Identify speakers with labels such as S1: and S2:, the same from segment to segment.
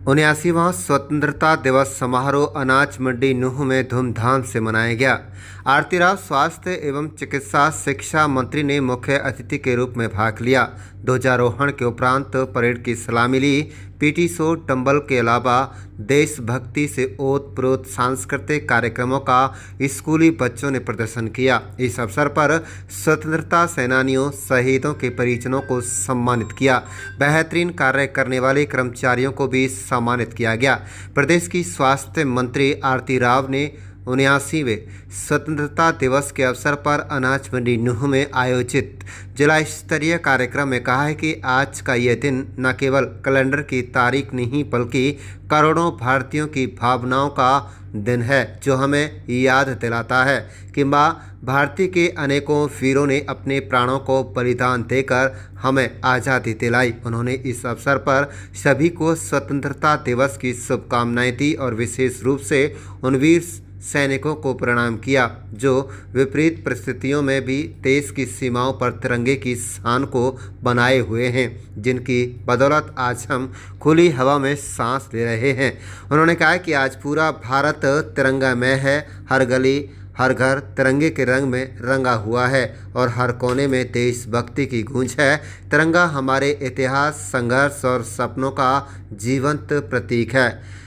S1: 79वां स्वतंत्रता दिवस समारोह अनाज मंडी नूंह में धूमधाम से मनाया गया। आरती राव स्वास्थ्य एवं चिकित्सा शिक्षा मंत्री ने मुख्य अतिथि के रूप में भाग लिया। ध्वजारोहण के उपरांत परेड की सलामी ली। पीटी शो, डंबल के अलावा देशभक्ति से ओत-प्रोत सांस्कृतिक कार्यक्रमों का स्कूली बच्चों ने प्रदर्शन किया। इस अवसर पर स्वतंत्रता सेनानियों, शहीदों के परिजनों को सम्मानित किया। बेहतरीन कार्य करने वाले कर्मचारियों को भी सम्मानित किया गया। प्रदेश की स्वास्थ्य मंत्री आरती राव ने 79वें स्वतंत्रता दिवस के अवसर पर अनाज मंडी नूंह में आयोजित जिला स्तरीय कार्यक्रम में कहा है कि आज का यह दिन न केवल कैलेंडर की तारीख नहीं बल्कि करोड़ों भारतीयों की भावनाओं का दिन है, जो हमें याद दिलाता है कि माँ भारती के अनेकों वीरों ने अपने प्राणों को बलिदान देकर हमें आज़ादी दिलाई। उन्होंने इस अवसर पर सभी को स्वतंत्रता दिवस की शुभकामनाएं दी और विशेष रूप से उन वीर सैनिकों को प्रणाम किया जो विपरीत परिस्थितियों में भी देश की सीमाओं पर तिरंगे की शान को बनाए हुए हैं, जिनकी बदौलत आज हम खुली हवा में सांस ले रहे हैं। उन्होंने कहा कि आज पूरा भारत तिरंगामय है। हर गली, हर घर तिरंगे के रंग में रंगा हुआ है और हर कोने में देशभक्ति की गूंज है। तिरंगा हमारे इतिहास, संघर्ष और सपनों का जीवंत प्रतीक है।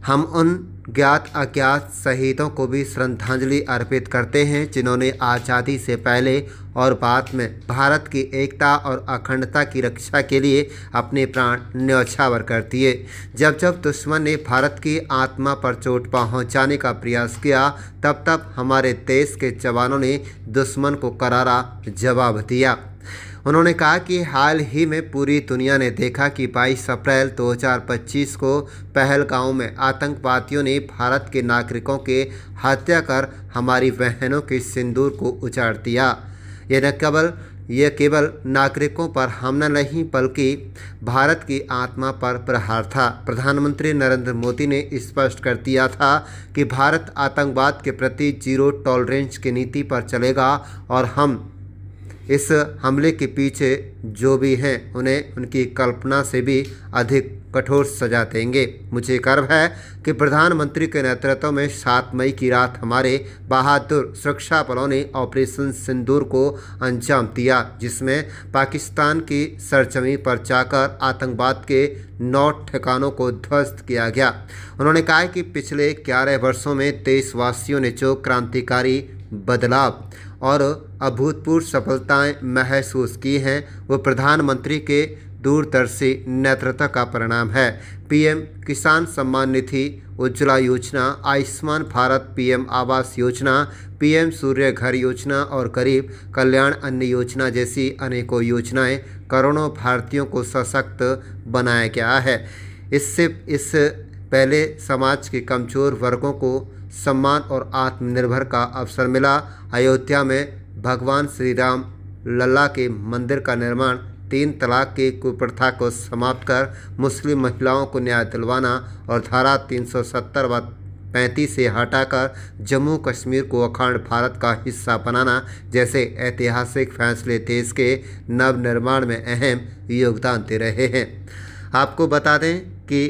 S1: हम उन ज्ञात अज्ञात शहीदों को भी श्रद्धांजलि अर्पित करते हैं जिन्होंने आज़ादी से पहले और बाद में भारत की एकता और अखंडता की रक्षा के लिए अपने प्राण न्यौछावर कर दिए। जब जब दुश्मन ने भारत की आत्मा पर चोट पहुंचाने का प्रयास किया, तब तब हमारे देश के जवानों ने दुश्मन को करारा जवाब दिया। उन्होंने कहा कि हाल ही में पूरी दुनिया ने देखा कि 22 अप्रैल 2025 को पहलगांव में आतंकवादियों ने भारत के नागरिकों के हत्या कर हमारी बहनों के सिंदूर को उजाड़ दिया। यह केवल नागरिकों पर हमला नहीं बल्कि भारत की आत्मा पर प्रहार था। प्रधानमंत्री नरेंद्र मोदी ने स्पष्ट कर दिया था कि भारत आतंकवाद के प्रति जीरो टॉलरेंस की नीति पर चलेगा और हम इस हमले के पीछे जो भी हैं उन्हें उनकी कल्पना से भी अधिक कठोर सजा देंगे। मुझे गर्व है कि प्रधानमंत्री के नेतृत्व में 7 मई की रात हमारे बहादुर सुरक्षा बलों ने ऑपरेशन सिंदूर को अंजाम दिया, जिसमें पाकिस्तान की सरजमीं पर जाकर आतंकवाद के 9 ठिकानों को ध्वस्त किया गया। उन्होंने कहा कि पिछले 11 वर्षों में देशवासियों ने जो क्रांतिकारी बदलाव और अभूतपूर्व सफलताएं महसूस की हैं, वो प्रधानमंत्री के दूरदर्शी नेतृत्व का परिणाम है। पीएम किसान सम्मान निधि, उज्ज्वला योजना, आयुष्मान भारत, पीएम आवास योजना, पीएम सूर्य घर योजना और गरीब कल्याण अन्न योजना जैसी अनेकों योजनाएं करोड़ों भारतीयों को सशक्त बनाया गया है। इससे पहले समाज के कमज़ोर वर्गों को सम्मान और आत्मनिर्भर का अवसर मिला। अयोध्या में भगवान श्री राम लल्ला के मंदिर का निर्माण, 3 तलाक की कुप्रथा को समाप्त कर मुस्लिम महिलाओं को न्याय दिलवाना और धारा 370 व 35 से हटाकर जम्मू कश्मीर को अखंड भारत का हिस्सा बनाना जैसे ऐतिहासिक फैसले देश के नवनिर्माण में अहम योगदान दे रहे हैं। आपको बता दें कि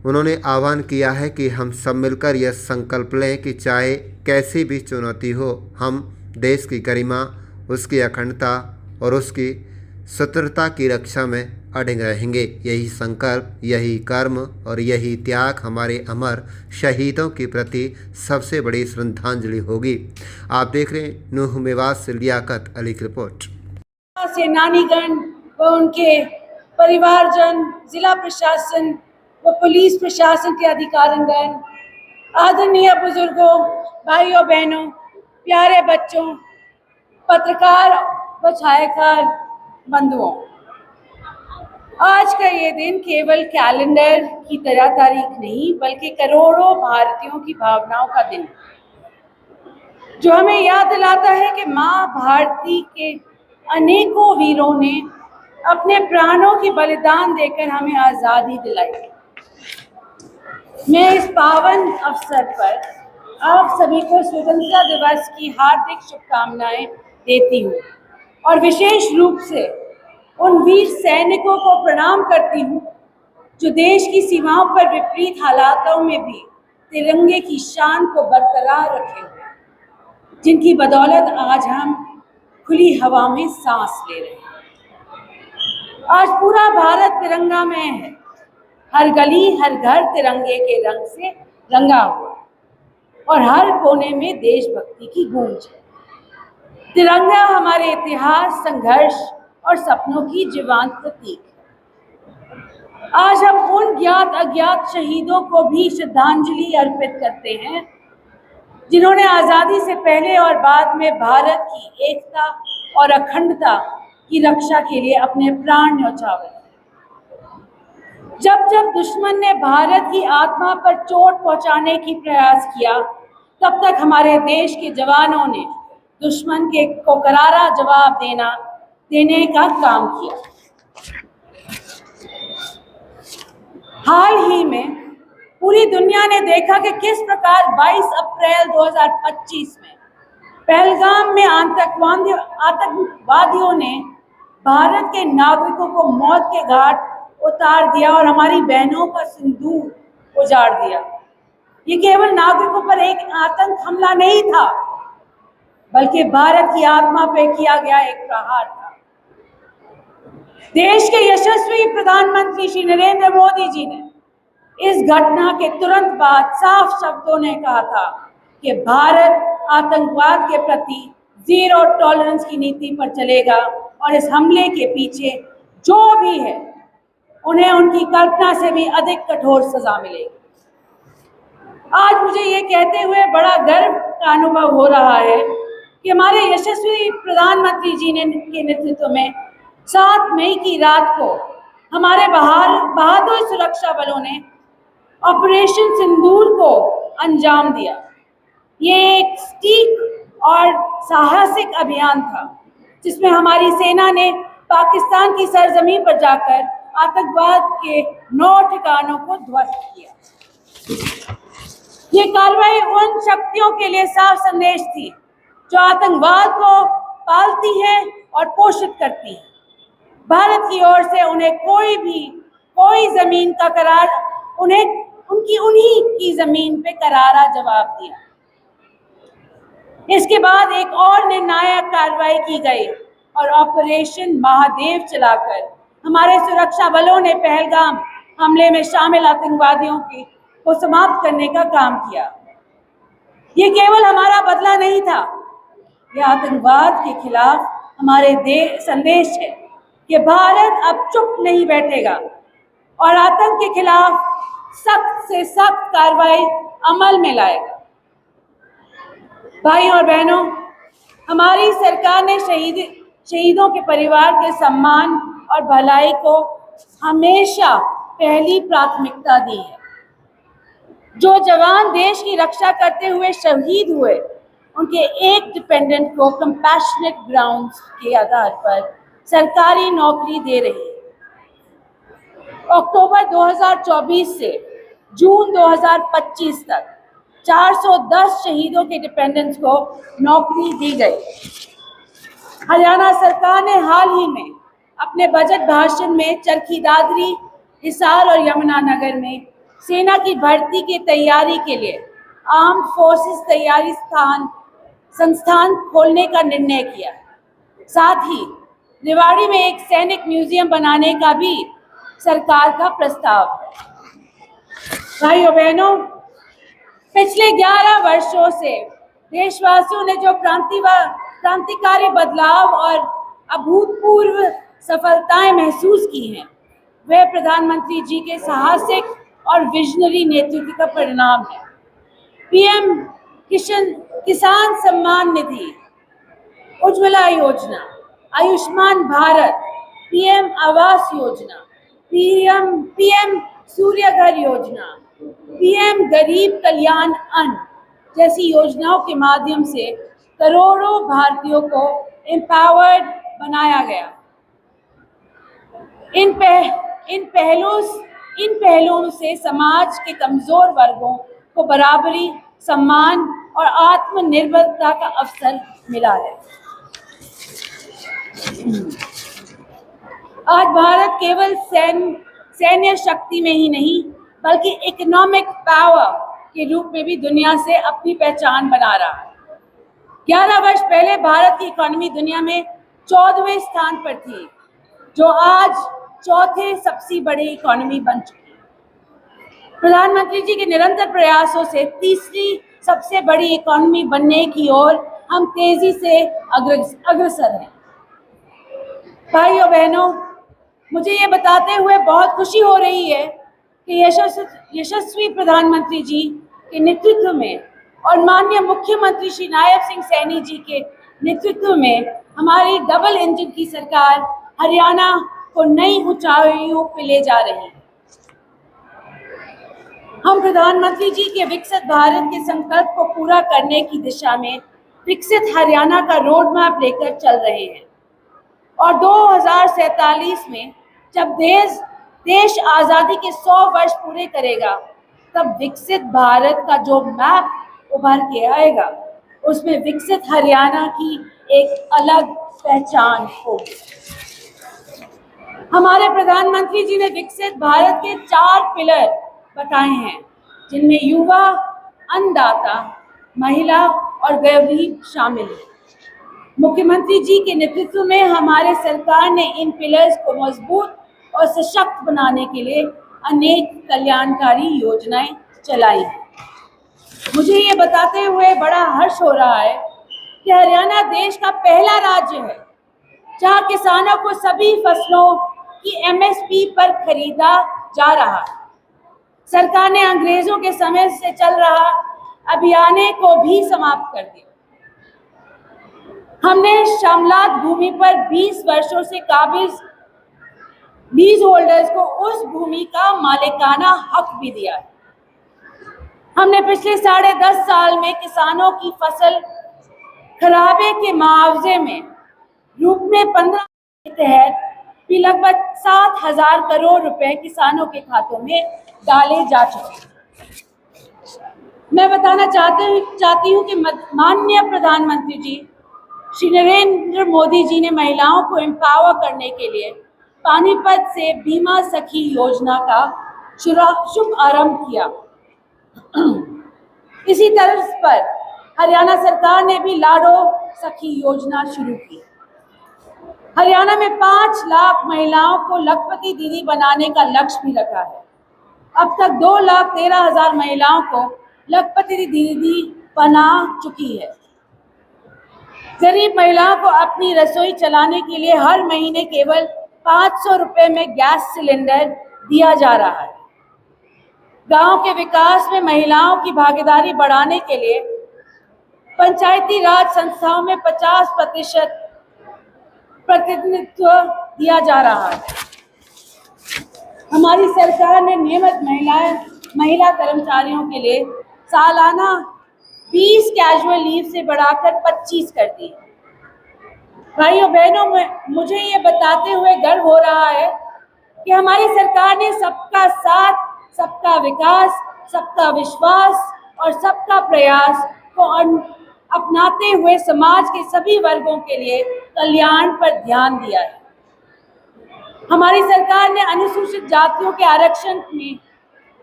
S1: उन्होंने आह्वान किया है कि हम सब मिलकर यह संकल्प लें कि चाहे कैसी भी चुनौती हो, हम देश की गरिमा, उसकी अखंडता और उसकी स्वतंत्रता की रक्षा में अडिग रहेंगे। यही संकल्प, यही कर्म और यही त्याग हमारे अमर शहीदों के प्रति सबसे बड़ी श्रद्धांजलि होगी। आप देख रहे हैं नूंह मेवात से लियाकत अली की रिपोर्ट।
S2: सेनानीगण व उनके परिवारजन, जिला प्रशासन व पुलिस प्रशासन के अधिकारीगण, आदरणीय बुजुर्गों, भाइयों बहनों, प्यारे बच्चों, पत्रकार व छायाकार बंधुओं, आज का ये दिन केवल कैलेंडर की तरह तारीख नहीं बल्कि करोड़ों भारतीयों की भावनाओं का दिन, जो हमें याद दिलाता है कि माँ भारती के अनेकों वीरों ने अपने प्राणों की बलिदान देकर हमें आज़ादी दिलाई। मैं इस पावन अवसर पर आप सभी को स्वतंत्रता दिवस की हार्दिक शुभकामनाएं देती हूँ और विशेष रूप से उन वीर सैनिकों को प्रणाम करती हूँ जो देश की सीमाओं पर विपरीत हालातों में भी तिरंगे की शान को बरकरार रखे हुए, जिनकी बदौलत आज हम खुली हवा में सांस ले रहे हैं। आज पूरा भारत तिरंगामय है। हर गली, हर घर तिरंगे के रंग से रंगा हुआ और हर कोने में देशभक्ति की गूंज है। तिरंगा हमारे इतिहास, संघर्ष और सपनों की जीवंत प्रतीक है। आज हम उन ज्ञात अज्ञात शहीदों को भी श्रद्धांजलि अर्पित करते हैं, जिन्होंने आज़ादी से पहले और बाद में भारत की एकता और अखंडता की रक्षा के लिए अपने प्राण न्यौछावर। जब जब दुश्मन ने भारत की आत्मा पर चोट पहुंचाने की प्रयास किया, तब तक हमारे देश के जवानों ने दुश्मन को करारा जवाब देने का काम किया। हाल ही में पूरी दुनिया ने देखा कि किस प्रकार 22 अप्रैल 2025 में पहलगाम में आतंकवादियों ने भारत के नागरिकों को मौत के घाट उतार दिया और हमारी बहनों का सिंदूर उजाड़ दिया। ये केवल नागरिकों पर एक आतंक हमला नहीं था, बल्कि भारत की आत्मा पे किया गया एक प्रहार था। देश के यशस्वी प्रधानमंत्री श्री नरेंद्र मोदी जी ने इस घटना के तुरंत बाद साफ शब्दों में कहा था कि भारत आतंकवाद के प्रति जीरो टॉलरेंस की नीति पर चलेगा और इस हमले के पीछे जो भी है, उन्हें उनकी कल्पना से भी अधिक कठोर सजा मिलेगी। आज मुझे ये कहते हुए बड़ा गर्व का अनुभव हो रहा है कि हमारे यशस्वी प्रधानमंत्री जी के नेतृत्व में 7 मई की रात को हमारे बहादुर सुरक्षा बलों ने ऑपरेशन सिंदूर को अंजाम दिया। ये एक सटीक और साहसिक अभियान था, जिसमें हमारी सेना ने पाकिस्तान की सरजमीं पर जाकर आतंकवाद के 9 ठिकानों को ध्वस्त किया। ये कार्रवाई उन शक्तियों के लिए साफ संदेश थी जो आतंकवाद को पालती है और पोषित करती है। भारत की ओर से उन्हें कोई जमीन का उन्हीं की जमीन पे करारा जवाब दिया। इसके बाद एक और निर्णायक कार्रवाई की गई और ऑपरेशन महादेव चलाकर हमारे सुरक्षा बलों ने पहलगाम हमले में शामिल आतंकवादियों को समाप्त करने का काम किया। ये केवल हमारा बदला नहीं था, यह आतंकवाद के खिलाफ हमारे संदेश है कि भारत अब चुप नहीं बैठेगा और आतंक के खिलाफ सख्त से सख्त कार्रवाई अमल में लाएगा। भाइयों और बहनों, हमारी सरकार ने शहीदों के परिवार के सम्मान और भलाई को हमेशा पहली प्राथमिकता दी है। जो जवान देश की रक्षा करते हुए शहीद हुए, उनके एक डिपेंडेंट को कंपैशनेट ग्राउंड्स के आधार पर सरकारी नौकरी दे रही है। अक्टूबर 2024 से जून 2025 तक 410 शहीदों के डिपेंडेंट्स को नौकरी दी गई। हरियाणा सरकार ने हाल ही में अपने बजट भाषण में चरखी दादरी, हिसार और यमुनानगर में सेना की भर्ती की तैयारी के लिए आर्म्ड फोर्सेस तैयारी संस्थान खोलने का निर्णय किया। साथ ही रेवाड़ी में एक सैनिक म्यूजियम बनाने का भी सरकार का प्रस्ताव है। भाइयों बहनों, पिछले 11 वर्षों से देशवासियों ने जो क्रांतिकारी बदलाव और अभूतपूर्व सफलताएं महसूस की हैं, वह प्रधानमंत्री जी के साहसिक और विजनरी नेतृत्व का परिणाम है। पीएम किसान सम्मान निधि, उज्ज्वला योजना, आयुष्मान भारत, पीएम आवास योजना, पीएम सूर्य घर योजना, पीएम गरीब कल्याण अन्न जैसी योजनाओं के माध्यम से करोड़ों भारतीयों को एम्पावर्ड बनाया गया। इन पहलों से समाज के कमजोर वर्गों को बराबरी, सम्मान और आत्मनिर्भरता का अवसर मिला है। आज भारत केवल सैन्य शक्ति में ही नहीं बल्कि इकोनॉमिक पावर के रूप में भी दुनिया से अपनी पहचान बना रहा है। 11 वर्ष पहले भारत की इकोनॉमी दुनिया में 14वें स्थान पर थी, जो आज चौथे सबसे बड़ी इकोनॉमी बन चुकी है। प्रधानमंत्री जी के निरंतर प्रयासों से तीसरी सबसे बड़ी इकोनॉमी बनने की ओर हम तेजी से अग्रसर हैं। भाइयों बहनों, मुझे ये बताते हुए बहुत खुशी हो रही है कि यशस्वी प्रधानमंत्री जी के नेतृत्व में और माननीय मुख्यमंत्री श्री नायब सिंह सैनी जी के नेतृत्व में हमारी डबल इंजन की सरकार हरियाणा को नई ऊंचाइयों पे ले जा रही है। हम प्रधानमंत्री जी के विकसित भारत के संकल्प को पूरा करने की दिशा में विकसित हरियाणा का रोड मैप लेकर चल रहे हैं और 2047 में जब देश आज़ादी के 100 वर्ष पूरे करेगा, तब विकसित भारत का जो मैप उभर के आएगा, उसमें विकसित हरियाणा की एक अलग पहचान होगी। हमारे प्रधानमंत्री जी ने विकसित भारत के 4 पिलर बताए हैं, जिनमें युवा, अन्नदाता, महिला और गरीब शामिल है। मुख्यमंत्री जी के नेतृत्व में हमारे सरकार ने इन पिलर्स को मजबूत और सशक्त बनाने के लिए अनेक कल्याणकारी योजनाएं चलाई हैं। मुझे ये बताते हुए बड़ा हर्ष हो रहा है कि हरियाणा देश का पहला राज्य है जहां किसानों को सभी फसलों की MSP पर खरीदा जा रहा है। सरकार ने अंग्रेजों के समय से चल रहा अभियान को भी समाप्त कर दिया। हमने शामलात भूमि पर 20 वर्षों से काबिज लीज होल्डर्स को उस भूमि का मालिकाना हक भी दिया है। हमने पिछले 10.5 साल में किसानों की फसल खराबे के मुआवजे में रूप में 15 के तहत भी लगभग 7,000 करोड़ रुपए किसानों के खातों में डाले जा चुके हैं। मैं बताना चाहती हूँ कि माननीय प्रधानमंत्री जी श्री नरेंद्र मोदी जी ने महिलाओं को एम्पावर करने के लिए पानीपत से बीमा सखी योजना का शुभ आरंभ किया। इसी तर्ज पर हरियाणा सरकार ने भी लाडो सखी योजना शुरू की। हरियाणा में 5 लाख महिलाओं को लखपति दीदी बनाने का लक्ष्य भी रखा है। अब तक 2,13,000 महिलाओं को लखपति दीदी बना चुकी है। गरीब महिलाओं को अपनी रसोई चलाने के लिए हर महीने केवल 500 रुपए में गैस सिलेंडर दिया जा रहा है। गांव के विकास में महिलाओं की भागीदारी बढ़ाने के लिए पंचायती राज संस्थाओं में 50% प्रतिनिधित्व दिया जा रहा है। हमारी सरकार ने नियमित महिला कर्मचारियों के लिए सालाना 20 कैजुअल लीव से बढ़ाकर 25 कर दी। भाइयों बहनों, मुझे ये बताते हुए गर्व हो रहा है कि हमारी सरकार ने सबका साथ, सबका विकास, सबका विश्वास और सबका प्रयास को अपनाते हुए समाज के सभी वर्गों के लिए कल्याण पर ध्यान दिया है। हमारी सरकार ने अनुसूचित जातियों के आरक्षण में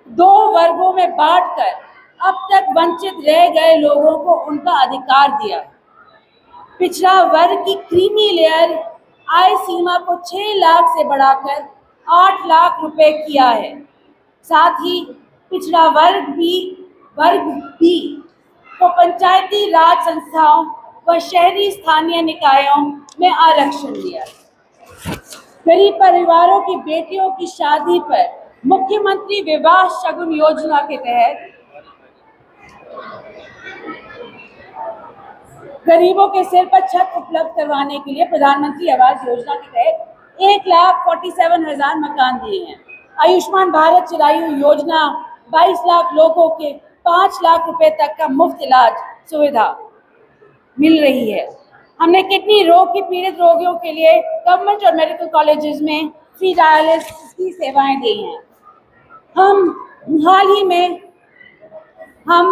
S2: 2 वर्गों में बांटकर अब तक वंचित रह गए लोगों को उनका अधिकार दिया। पिछड़ा वर्ग की क्रीमी लेयर आय सीमा को 6 लाख से बढ़ाकर 8 लाख रुपए किया है। साथ ही पिछड़ा वर्ग भी को पंचायती राज संस्थाओं व शहरी स्थानीय निकायों में आरक्षण दिया। गरीब परिवारों की बेटियों की शादी पर मुख्यमंत्री विवाह शगुन योजना के तहत गरीबों के सिर पर छत उपलब्ध करवाने के लिए प्रधानमंत्री आवास योजना के तहत 1,47,000 मकान दिए हैं। आयुष्मान भारत चिरायु योजना 22 लाख लोगों के 5 लाख रुपए तक का मुफ्त इलाज सुविधा मिल रही है। हमने किडनी रोग की पीड़ित रोगियों के लिए गवर्नमेंट और मेडिकल कॉलेजेस में फ्री डायलिसिस की सेवाएं दी हैं। हाल ही में हम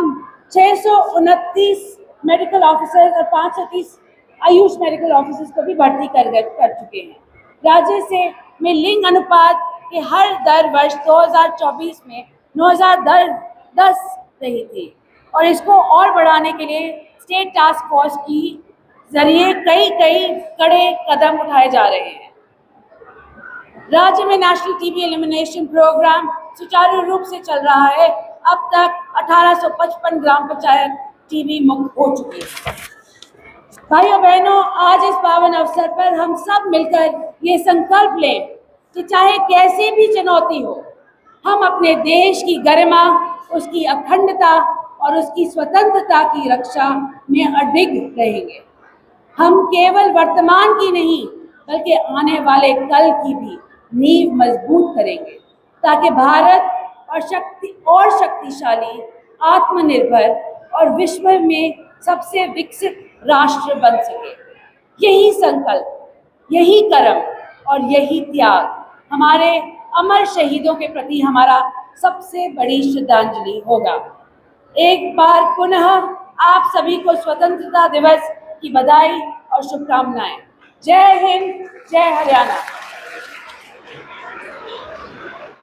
S2: 629 मेडिकल ऑफिसर्स और 530 आयुष मेडिकल ऑफिसर्स को भी भर्ती कर चुके हैं। राज्य में लिंग अनुपात कि हर दर वर्ष 2024 में 9,010 रही थी और इसको और बढ़ाने के लिए स्टेट टास्क फोर्स की जरिए कई कड़े कदम उठाए जा रहे हैं। राज्य में नेशनल टीबी एलिमिनेशन प्रोग्राम सुचारू रूप से चल रहा है। अब तक 1855 ग्राम पंचायत टीबी मुक्त हो चुकी है। भाइयों बहनों, आज इस पावन अवसर पर हम सब मिलकर ये संकल्प लें कि चाहे कैसी भी चुनौती हो, हम अपने देश की गरिमा, उसकी अखंडता और उसकी स्वतंत्रता की रक्षा में अडिग रहेंगे। हम केवल वर्तमान की नहीं बल्कि आने वाले कल की भी नींव मजबूत करेंगे ताकि भारत और शक्तिशाली, आत्मनिर्भर और विश्व में सबसे विकसित राष्ट्र बन सके। यही संकल्प, यही कर्म और यही त्याग हमारे अमर शहीदों के प्रति हमारा सबसे बड़ी श्रद्धांजलि होगा। एक बार पुनः आप सभी को स्वतंत्रता दिवस की बधाई और शुभकामनाएं। जय हिंद, जय हरियाणा।